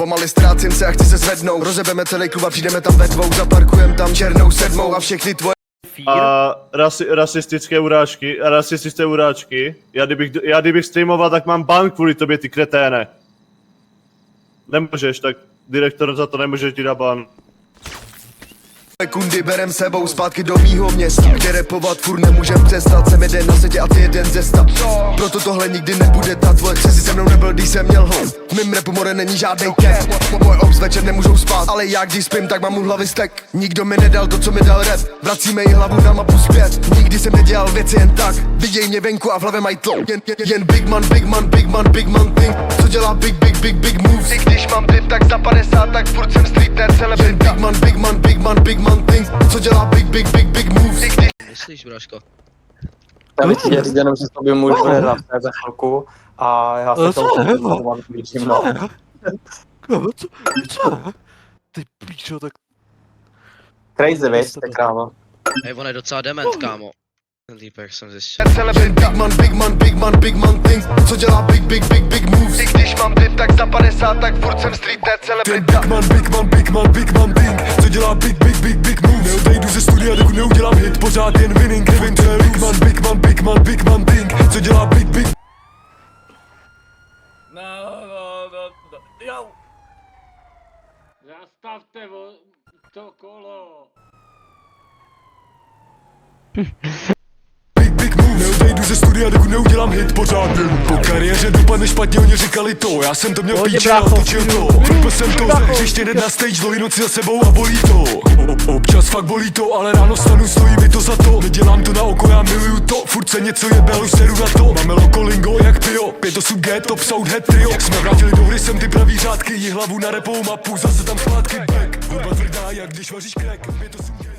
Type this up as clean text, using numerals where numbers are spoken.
Pomaly ztrácím se a chci se zvednout. Rozebeme celý klub a přijdeme tam ve dvou. Zaparkujem tam černou sedmou a všechny tvoje A rasistické uráčky. Já kdybych streamoval, tak mám ban kvůli tobě, ty kreténe. Nemůžeš, tak direktor za to nemůže ti dát ban. kundy berem sebou zpátky do mýho města, kde rapovat furt nemůžem přestat. Jsem jeden na světě a ty jeden ze sta. Proto tohle nikdy nebude ta tvoje křesy se mnou nebyl, když jsem měl home. V mým rapu more není žádnej cap. Moje obs večer nemůžou spát, ale já když spím, tak mám u hlavy stek. Nikdo mi nedal to, co mi dal rap. Vracíme jí hlavu na mapu zpět. Nikdy jsem nedělal věci jen tak. Viděj mě venku a v hlavě mají tlou. Jen big man thing. Co dělá big moves. I když mám drip tak za 50, tak furt jsem street nerd celebrit. Jen big man thing. Co dělá big moves. I když... Myslíš, bráško? Já bych chtěl říct jenom, že to by můj bude za chvilku a já se to vyčím, no. Co? Ty píčo, tak... Crazy, víš, tak kámo. Hej, on je docela dement, kámo. Ten týpek jsem zjistil. Celebrit big man thing. Co dělá big moves. I když mám drip tak za 50, tak furt jsem street nerd celebrit. Big man thing. Co dělá big moves. Neodejdu ze studia, dokud neudělám hit. Pořád jen winning, nevím co je big man thing. Co dělá big. No, jo. Zastavte to kolo. Big move, neodejdu ze studia, dokud neudělám hit pořád jen. Po kariéře dopadne špatně, oni říkali to. Já jsem to měl v píči a tyčil to. Propil jsem to, hřiště hned na stage, dlouhý noci za sebou a bolí to. Občas fakt bolí to, ale ráno stanu, stojí mi to za to. Nedělám to na oko, já miluju to. Furt se něco jebe, už seru na to. Máme loko lingo jak pio, 5-8G, top sound head trio. Jak jsme vrátili do hry, jsem ty pravý řádky. Jí hlavu na repovou mapu, zase tam zpátky back. Hudba tvrdá, jak když vaříš crack, 5-8G.